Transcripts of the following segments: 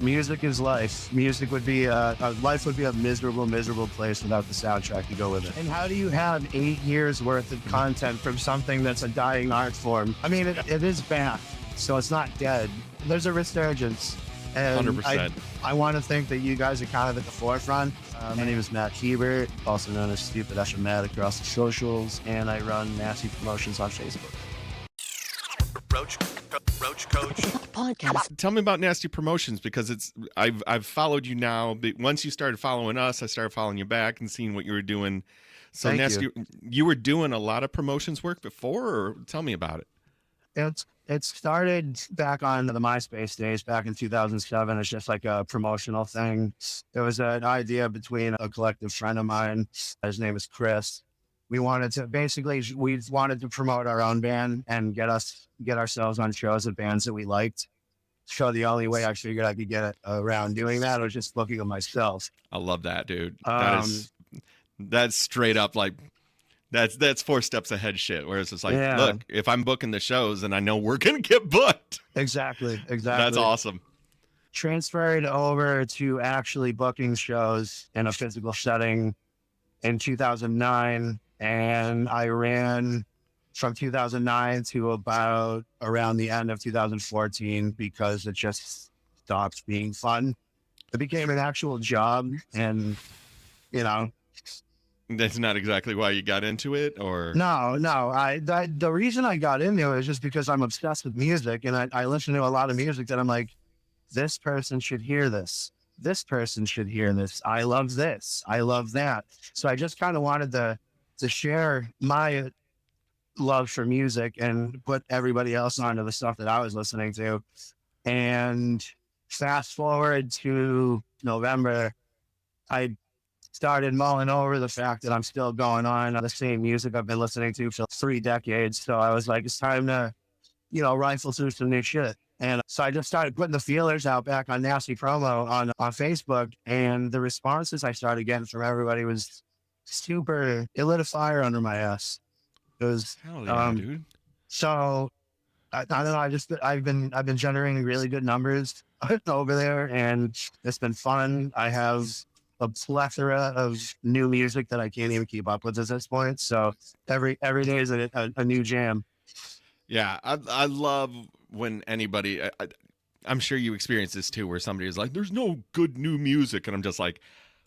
Music is life. Music would be life would be a miserable, miserable place without the soundtrack to go with it. And how do you have 8 years worth of content from something that's a dying art form? I mean, it is back, so it's not dead. There's a resurgence. And 100%. I want to think that you guys are kind of at the forefront. My name is Matt Hebert, also known as Stupid Matt across the socials, and I run Nasty Promotions on Facebook. Roach Koach Podcast. Tell me about Nasty Promotions, because I've followed you now. But once you started following us, I started following you back and seeing what you were doing. So Thank Nasty, you. You were doing a lot of promotions work before, or tell me about it. It started back on the MySpace days back in 2007. It's just like a promotional thing. It was an idea between a collective friend of mine. His name is Chris. We wanted to promote our own band and get ourselves on shows of bands that we liked. So the only way I figured I could get around doing that was just booking them myself. I love that, dude. That's straight up like that's 4 steps ahead shit. Whereas it's like, look, if I'm booking the shows, then I know we're gonna get booked. Exactly. That's awesome. Transferred over to actually booking shows in a physical setting in 2009. And I ran from 2009 to about around the end of 2014 because it just stopped being fun. It became an actual job, and That's not exactly why you got into it, or no. The reason I got into it is just because I'm obsessed with music, and I listen to a lot of music that I'm like, this person should hear this. This person should hear this. I love this. I love that. So I just kind of wanted to share my love for music and put everybody else onto the stuff that I was listening to. And fast forward to November, I started mulling over the fact that I'm still going on the same music I've been listening to for 3 decades. So I was like, it's time to, rifle through some new shit. And so I just started putting the feelers out back on Nasty Promo on Facebook. And the responses I started getting from everybody was super, it lit a fire under my ass. It was, hell yeah, dude. So I don't know. I've been generating really good numbers over there, and it's been fun. I have a plethora of new music that I can't even keep up with at this point. So every day is a new jam. Yeah, I love when anybody. I'm sure you experience this too, where somebody is like, "There's no good new music," and I'm just like,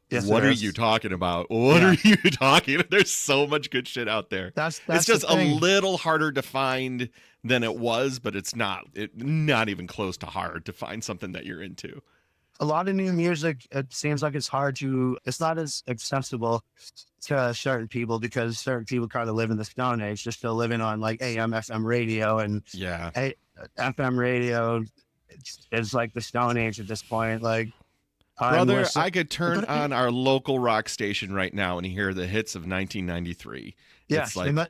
Yes, what are you talking about? What are you talking about? There's so much good shit out there. That's it's just the a thing. little harder to find than it was, but it's not even close to hard to find something that you're into. A lot of new music, it seems like it's not as accessible to certain people because certain people kind of live in the Stone Age. They're still living on like AM, FM radio, and FM radio is like the Stone Age at this point. Like, brother, I could turn on our local rock station right now and hear the hits of 1993. Yeah, it's like, and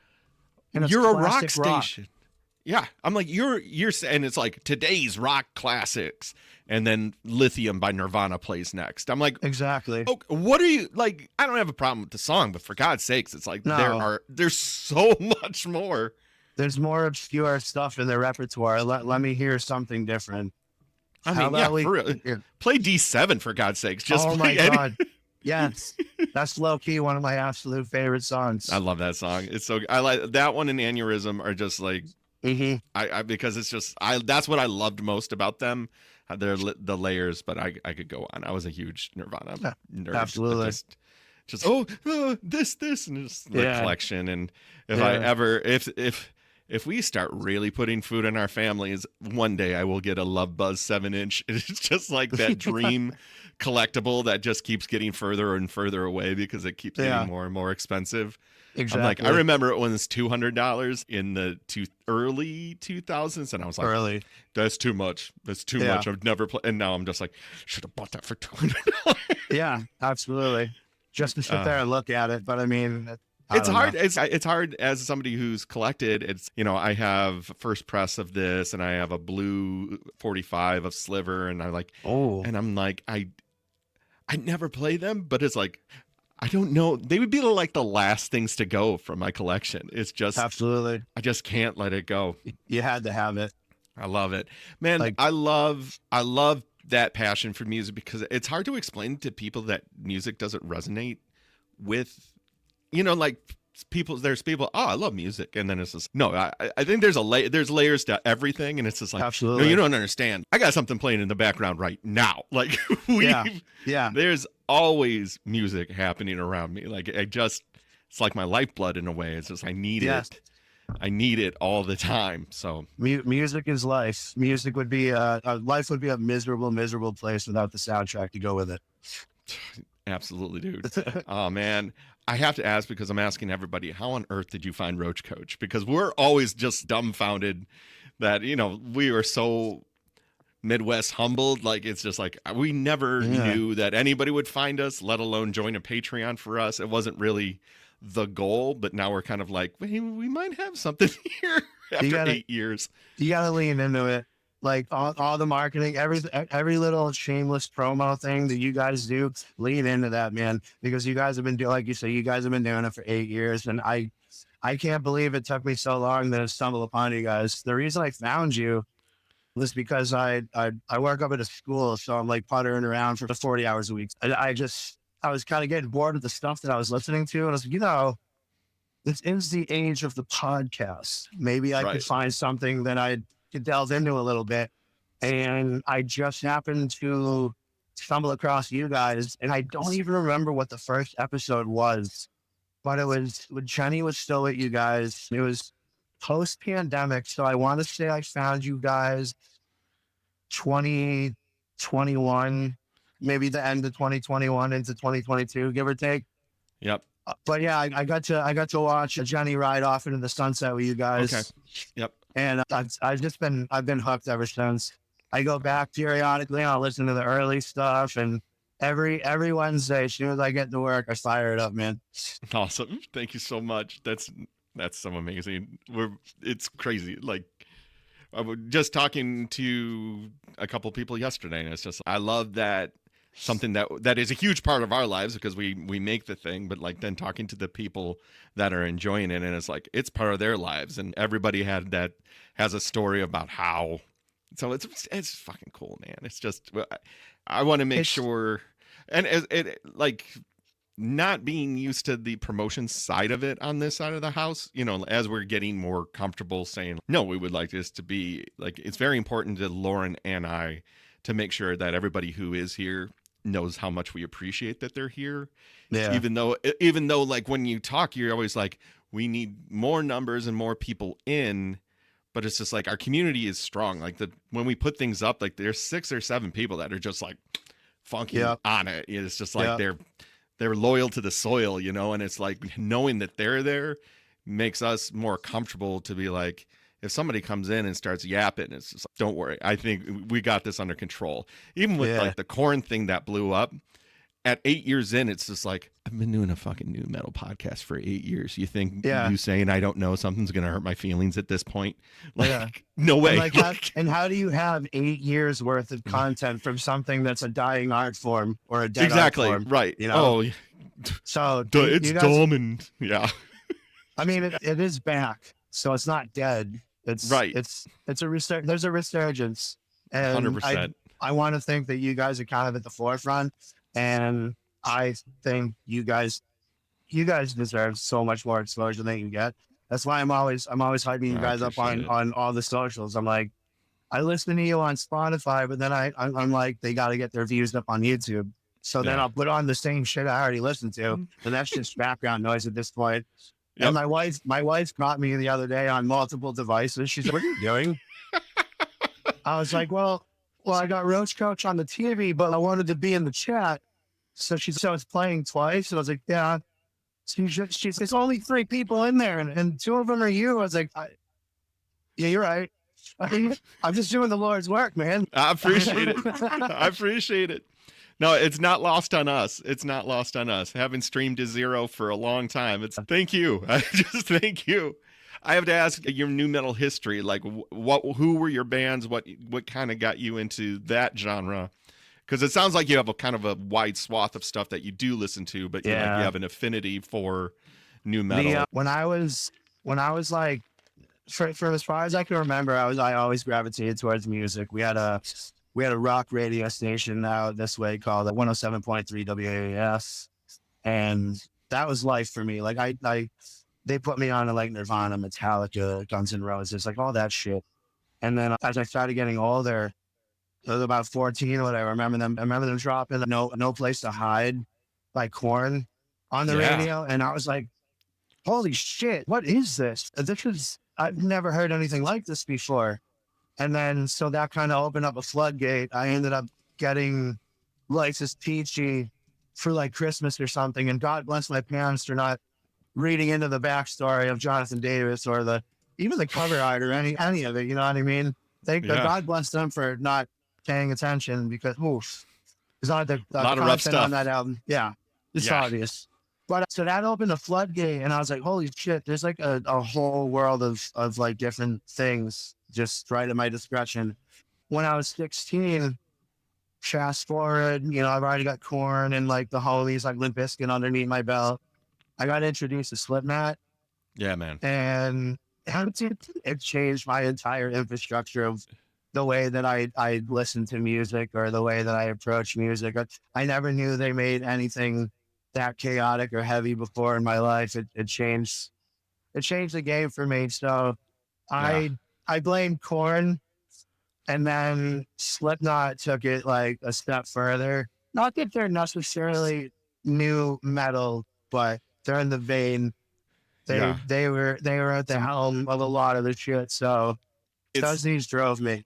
it's you're a rock classic station. Yeah, I'm like, you're and it's like today's rock classics, and then Lithium by Nirvana plays next. I'm like, exactly. Oh, what are you like? I don't have a problem with the song, but for God's sakes, it's like there's so much more. There's more obscure stuff in their repertoire. Let me hear something different. I mean, for real. Play D7 for God's sakes. Just oh my play God. Yes, that's low key one of my absolute favorite songs. I love that song. It's so I like that one and Aneurysm are just like because it's just that's what I loved most about them. They're the layers, but I could go on. I was a huge Nirvana nerd. Absolutely. Just this and just the collection. And if I ever if we start really putting food in our families, one day I will get a Love Buzz 7-inch. It's just like that dream collectible that just keeps getting further and further away because it keeps getting more and more expensive. Exactly. I'm like, I remember it when it was $200 in the early 2000s, and I was like, that's too much. That's too much. I've never played. And now I'm just like, should have bought that for $200. Yeah, absolutely. Just to sit there and look at it. But I mean, it's hard. It's hard as somebody who's collected. It's, I have first press of this, and I have a blue 45 of Sliver, and and I'm like, I never play them, but it's like, I don't know. They would be like the last things to go from my collection. It's just absolutely. I just can't let it go. You had to have it. I love it, man. I love that passion for music, because it's hard to explain to people that music doesn't resonate with, like there's people, oh, I love music. And then it's just, no, I think there's there's layers to everything. And it's just like, Absolutely. no, you don't understand. I got something playing in the background right now. Like there's always music happening around me. Like it's like my lifeblood in a way. It's just, I need it. I need it all the time. So music is life. Music would be life would be a miserable, miserable place without the soundtrack to go with it. Absolutely, dude. Oh man, I have to ask, because I'm asking everybody, how on earth did you find Roach Koach? Because we're always just dumbfounded that we are so Midwest humbled. Like, it's just like, we never knew that anybody would find us, let alone join a Patreon for us. It wasn't really the goal, but now we're kind of like, hey, we might have something here after 8 years. You gotta lean into it. Like all the marketing, every little shameless promo thing that you guys do, lean into that, man. Because you guys have been doing, like you say, you guys have been doing it for 8 years, and I can't believe it took me so long to stumble upon you guys. The reason I found you was because I work up at a school, so I'm like puttering around for 40 hours a week. I was kind of getting bored with the stuff that I was listening to, and I was like, this is the age of the podcast. Maybe I could find something that I could delve into a little bit. And I just happened to stumble across you guys, and I don't even remember what the first episode was, but it was when Jenny was still with you guys. It was post-pandemic, so I want to say I found you guys 2021, maybe the end of 2021 into 2022, give or take. Yep. But yeah, I got to watch Jenny ride off into the sunset with you guys. Okay. Yep. And I've been hooked ever since. I go back periodically and I'll listen to the early stuff, and every Wednesday, as soon as I get to work, I fire it up, man. Awesome. Thank you so much. That's so amazing. It's crazy. Like, I was just talking to a couple people yesterday, and it's just, I love that. Something that is a huge part of our lives, because we make the thing, but like then talking to the people that are enjoying it, and it's like, it's part of their lives, and everybody has a story about how. So it's fucking cool, man. It's just, I want to make sure, and it like, not being used to the promotion side of it on this side of the house, as we're getting more comfortable saying, no, we would like this to be like, it's very important to Lauren and I to make sure that everybody who is here knows how much we appreciate that they're here. Yeah. Even though like when you talk, you're always like, we need more numbers and more people in, but it's just like, our community is strong. Like when we put things up, like there's 6 or 7 people that are just like funky on it. It's just like, they're loyal to the soil, and it's like, knowing that they're there makes us more comfortable to be like, if somebody comes in and starts yapping, it's just like, don't worry. I think we got this under control. Even with like the corn thing that blew up, at 8 years in, it's just like, I've been doing a fucking new metal podcast for 8 years. You think you saying I don't know something's going to hurt my feelings at this point? Like, no way. And how do you have 8 years worth of content from something that's a dying art form or a dead art form? Right. Oh, so it's dumb and I mean, it is back, so it's not dead. It's right. It's a there's a resurgence, and 100%. I want to think that you guys are kind of at the forefront, and I think you guys deserve so much more exposure than you get. That's why I'm always hyping you guys up on all the socials. I'm like, I listen to you on Spotify, but then I'm like, they got to get their views up on YouTube. So then I'll put on the same shit I already listened to, and that's just background noise at this point. Yep. And my wife caught me the other day on multiple devices. She's like, "What are you doing?" I was like, well, I got Roach Koach on the TV, but I wanted to be in the chat. So it's playing twice. And I was like, yeah. She's there's only 3 people in there, and 2 of them are you. I was like, yeah, you're right. I'm just doing the Lord's work, man. I appreciate it. I appreciate it. No, it's not lost on us. It's not lost on us. Having streamed to 0 for a long time. Thank you. Thank you. I have to ask your new metal history. Like, who were your bands? What kind of got you into that genre? Because it sounds like you have a kind of a wide swath of stuff that you do listen to, but you have an affinity for new metal. When I was like, for as far as I can remember, I always gravitated towards music. We had a we had a rock radio station out this way called 107.3 WAS. And that was life for me. Like they put me on to like Nirvana, Metallica, Guns N' Roses, like all that shit. And then as I started getting older, I was about 14 or whatever. I remember them dropping No Place to Hide by Korn on the Yeah. radio. And I was like, holy shit, what is this? I've never heard anything like this before. And then, so that kind of opened up a floodgate. I ended up getting License Peachy for like Christmas or something. And God bless my parents for not reading into the backstory of Jonathan Davis or even the cover art or any of it. You know what I mean? God bless them for not paying attention because, oof, it's not the a lot of rough content stuff on that album. Yeah, it's obvious. But so that opened a floodgate, and I was like, holy shit, there's like a whole world of like different things just right at my discretion. When I was 16, fast forward, I've already got Korn and like the homies like Limp Bizkit underneath my belt. I got introduced to Slipknot. Yeah, man. And it changed my entire infrastructure of the way that I listen to music or the way that I approach music. I never knew they made anything that chaotic or heavy before in my life. It changed the game for me. So I blamed Korn, and then Slipknot took it like a step further. Not that they're necessarily new metal, but they're in the vein. They were at the helm of a lot of the shit. So those things drove me.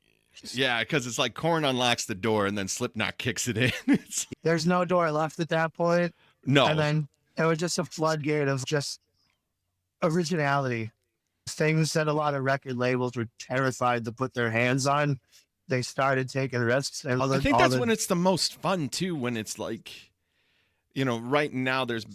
Yeah, because it's like Korn unlocks the door and then Slipknot kicks it in. There's no door left at that point. No. And then it was just a floodgate of just originality. Things that a lot of record labels were terrified to put their hands on. They started taking risks. And I think that's when it's the most fun too, when it's like, right now there's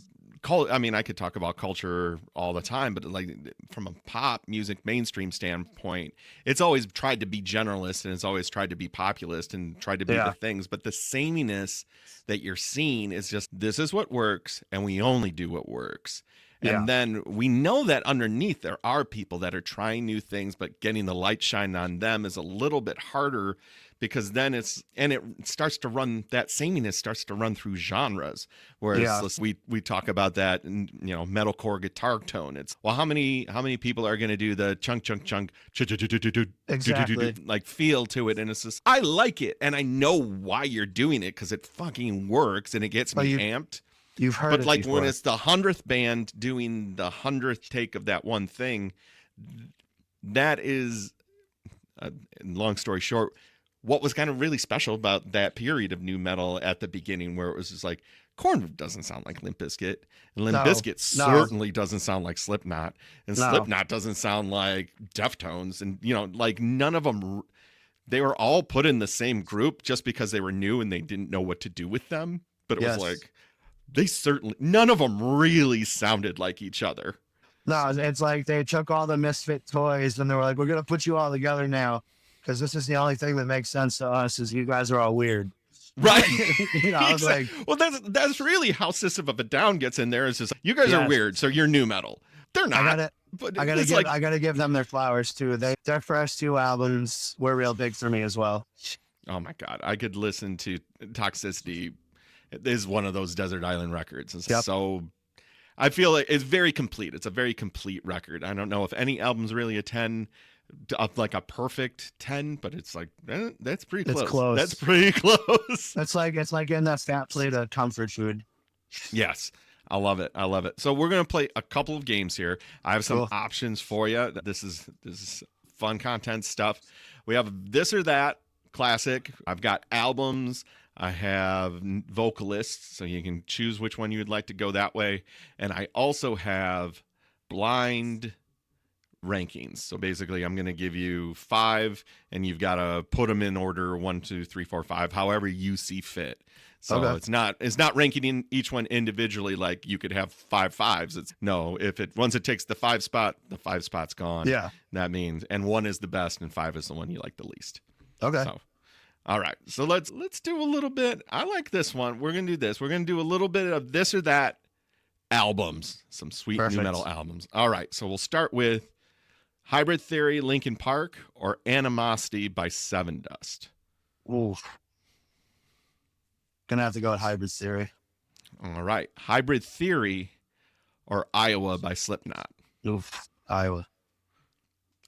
I mean, I could talk about culture all the time, but like from a pop music mainstream standpoint, it's always tried to be generalist and it's always tried to be populist and tried to be the things. But the sameness that you're seeing is just, this is what works and we only do what works. And then we know that underneath there are people that are trying new things, but getting the light shined on them is a little bit harder, because then it starts to run, that sameness starts to run through genres. Whereas we talk about that in, metalcore guitar tone. It's, well, how many people are going to do the chunk, exactly, like feel to it? And it's just, I like it. And I know why you're doing it, because it fucking works and it gets me amped. You've heard but it like before. When it's the 100th band doing the 100th take of that one thing, that is, long story short, what was kind of really special about that period of new metal at the beginning, where it was just like, Korn doesn't sound like Limp Bizkit, and Limp Bizkit certainly doesn't sound like Slipknot, and Slipknot doesn't sound like Deftones, and like none of them, they were all put in the same group just because they were new and they didn't know what to do with them. But it was like, none of them really sounded like each other. No, it's like they took all the misfit toys and they were like, we're going to put you all together now, because this is the only thing that makes sense to us, is you guys are all weird. Right. I was like, well, that's really how System of a Down gets in there. Is just, you guys are weird, so you're new metal. They're not. I gotta give them their flowers too. Their first two albums were real big for me as well. Oh my God. I could listen to Toxicity. It is one of those desert island records. It's so, I feel like it's very complete. It's a very complete record. I don't know if any album's really a 10, like a perfect 10, but it's like, that's pretty close. It's close. That's pretty close. It's like getting that fat plate of comfort food. Yes. I love it. I love it. So we're going to play a couple of games here. I have some options for you. This is fun content stuff. We have this or that classic. I've got albums. I have vocalists, so you can choose which one you would like to go that way. And I also have blind rankings. So basically, I'm going to give you 5, and you've got to put them in order 1, 2, 3, 4, 5, however you see fit. So it's not ranking in each one individually. Like you could have 5 5s. It's once it takes the 5 spot, the 5 spot's gone. Yeah, that means, and 1 is the best, and 5 is the one you like the least. Okay. So, all right. So let's do a little bit. I like this one. We're gonna do this. We're gonna do a little bit of this or that albums. Some sweet new metal albums. All right. So we'll start with Hybrid Theory, Linkin Park, or Animosity by Sevendust. Oof. Gonna have to go with Hybrid Theory. All right. Hybrid Theory or Iowa by Slipknot? Oof. Iowa.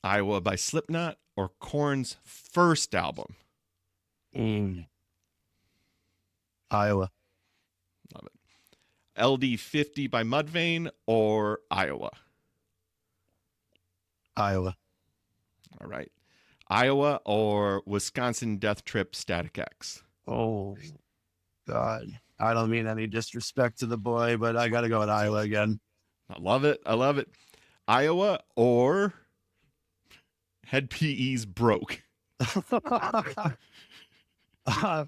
Iowa by Slipknot or Korn's first album? Iowa. Love it. LD50 by Mudvayne or Iowa? Iowa. All right. Iowa or Wisconsin Death Trip Static X? Oh, God. I don't mean any disrespect to the boy, but I got to go with Iowa again. I love it. I love it. Iowa or Head PE's Broke? I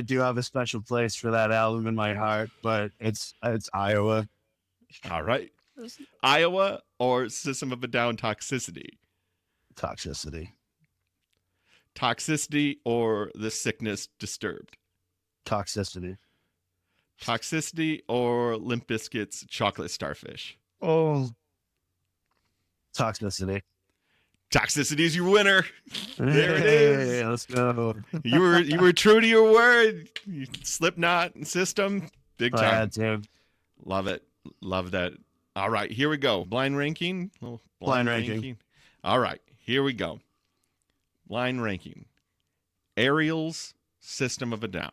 do have a special place for that album in my heart, but it's Iowa. All right. Iowa or System of a Down Toxicity? Toxicity. Toxicity or The Sickness Disturbed? Toxicity. Toxicity or Limp Bizkit's Chocolate Starfish? Oh, Toxicity. Toxicity is your winner. There it is. Hey, let's go. You were true to your word. Slipknot and System, big time. I had to. Love it. Love that. All right, here we go. Blind ranking. Blind ranking. All right, here we go. Blind ranking. Ariel's System of a Down.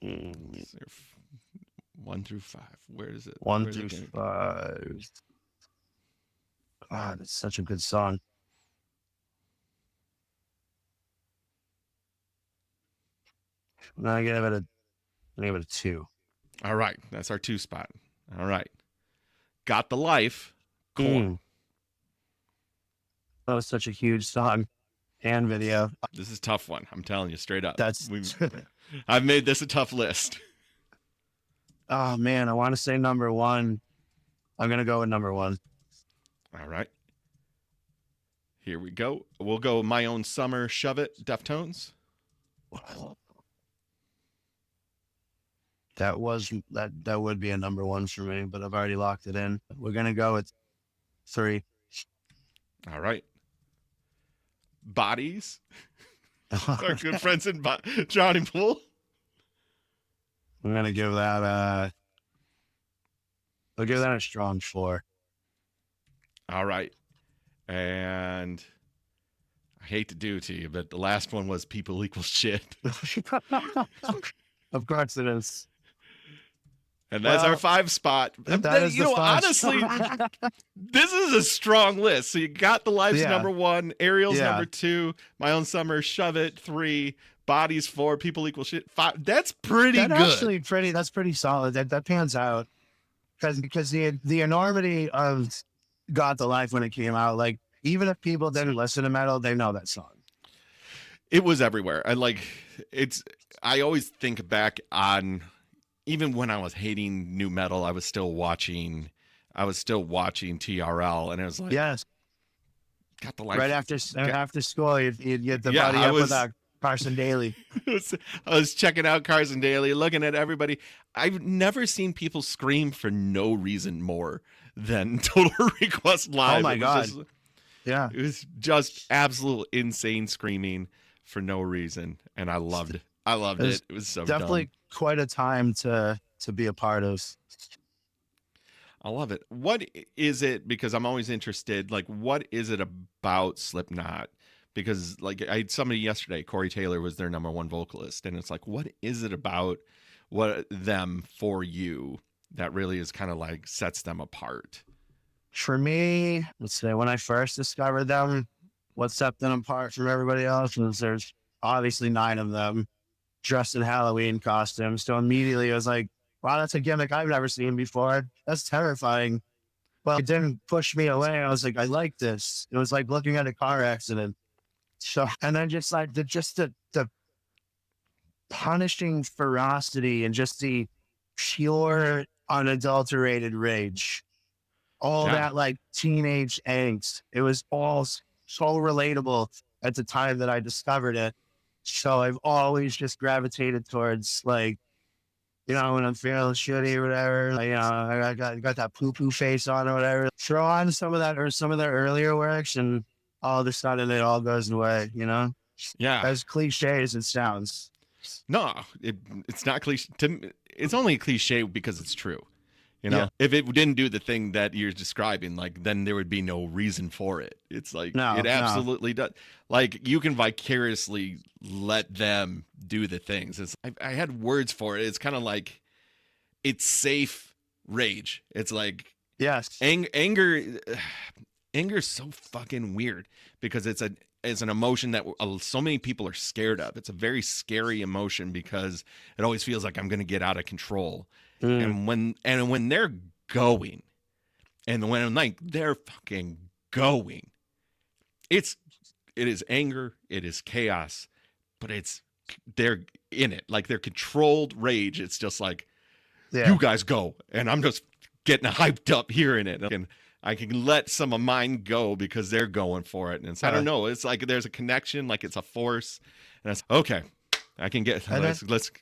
1 through 5. Where is it? 1 through 5. God, it's such a good song. I'm gonna give it a 2. All right, that's our 2 spot. All right. Got the Life. Korn. That was such a huge song and video. This is a tough one. I'm telling you straight up. I've made this a tough list. Oh man, I want to say number 1. I'm gonna go with number 1. All right. Here we go. We'll go My Own Summer, Shove It, Deftones. That would be a number 1 for me, but I've already locked it in. We're gonna go with 3. All right. Bodies. Our good friends in Johnny Poole. I'm gonna give that I'll give that a strong 4. All right. And I hate to do it to you, but the last one was People Equal Shit. Of course it is. And that's our 5 spot. That is honestly, this is a strong list. So you got the Life's number 1, Ariel's number 2, My Own Summer, Shove It 3, Bodies 4, People Equal Shit 5. That's pretty good. That's pretty solid. That pans out because the enormity of Got the Life when it came out, like even if people didn't listen to metal, they know that song. It was everywhere. I always think back on, even when I was hating new metal, I was still watching TRL, and it was like, yes, Got the Life. Right after school, you'd get the buddy up with Carson Daly. I was checking out Carson Daly, looking at everybody. I've never seen people scream for no reason more than Total Request Live. Oh my God. It was just absolute insane screaming for no reason, and I loved it. It was so definitely dumb. Quite a time to be a part of. I love it. What is it? Because I'm always interested. Like, what is it about Slipknot? Because like I had somebody yesterday, Corey Taylor was their number 1 vocalist, and it's like, what is it about them for you that really is kind of like sets them apart? For me, let's say when I first discovered them, what set them apart from everybody else was there's obviously 9 of them dressed in Halloween costumes. So immediately I was like, wow, that's a gimmick I've never seen before. That's terrifying. But it didn't push me away. I was like, I like this. It was like looking at a car accident. So, and then just like the punishing ferocity and just the pure unadulterated rage, all that like teenage angst. It was all so relatable at the time that I discovered it. So I've always just gravitated towards like, when I'm feeling shitty or whatever, I got that poo-poo face on or whatever. Throw on some of that or some of their earlier works, and all of a sudden it all goes away, you know? Yeah. As cliche as it sounds. No, it's not cliche. It's only cliche because it's true. You know, Yeah. if it didn't do the thing that you're describing, like, then there would be no reason for it. It's like, No, it no. absolutely does. Like, you can vicariously let them do the things. I had words for it. It's kind of like, it's safe rage. It's like, Yes. anger is so fucking weird because it's an emotion that so many people are scared of. It's a very scary emotion because it always feels like I'm going to get out of control. And when they're going, and when like they're fucking going, it is anger, it is chaos, but they're in it, like they're controlled rage. It's just like, you guys go, and I'm just getting hyped up hearing it, and I can let some of mine go because they're going for it. And it's, I don't know, it's like there's a connection, like it's a force, and it's okay. I can get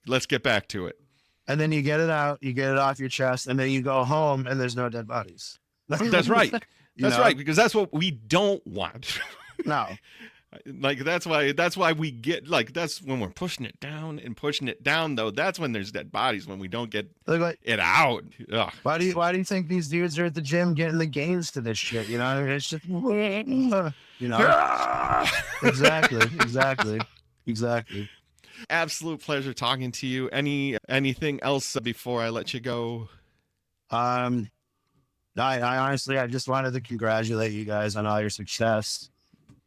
let's get back to it. And then you get it out, you get it off your chest, and then you go home and there's no dead bodies. That's right. That's right, because that's what we don't want. No. Like that's why we get, like, that's when we're pushing it down though. That's when there's dead bodies, when we don't get it out. Ugh. Why do you think these dudes are at the gym getting the gains to this shit? You know, it's just, you know. Exactly. Absolute pleasure talking to you. Anything else before I let you go? I honestly, I just wanted to congratulate you guys on all your success.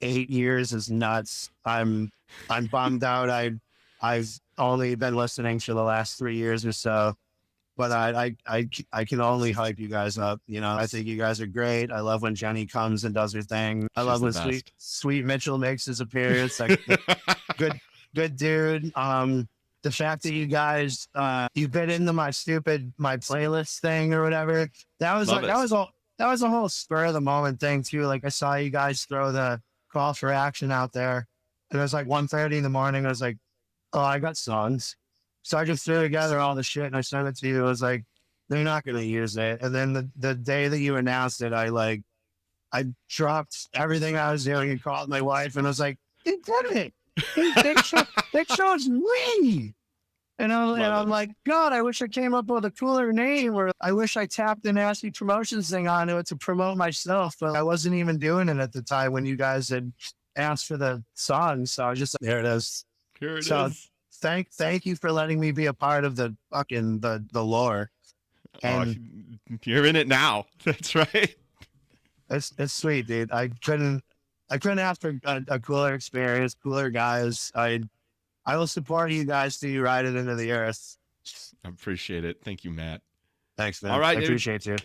8 years is nuts. I'm bummed out. I've only been listening for the last 3 years or so, but I can only hype you guys up. You know, I think you guys are great. I love when Jenny comes and does her thing. I love when Sweet Mitchell makes his appearance. Like, good dude. The fact that you guys you bit into my playlist thing or whatever, that was a whole spur of the moment thing too. Like, I saw you guys throw the call for action out there, and it was like 1:30 in the morning. I was like, oh, I got songs. So I just threw together all the shit and I sent it to you. It was like, they're not going to use it. And then the day that you announced it, I dropped everything I was doing and called my wife, and I was like, you did it. Big Show's me. And I'm like, God, I wish I came up with a cooler name, or I wish I tapped the Nasty Promotions thing onto it to promote myself. But I wasn't even doing it at the time when you guys had asked for the song. So I was just, there it is. Here it is. Thank you for letting me be a part of the fucking the lore. And you're in it now. That's right. It's sweet, dude. I couldn't ask for a cooler experience, cooler guys. I will support you guys till you ride it into the earth. I appreciate it. Thank you, Matt. Thanks, man. All right, I appreciate you.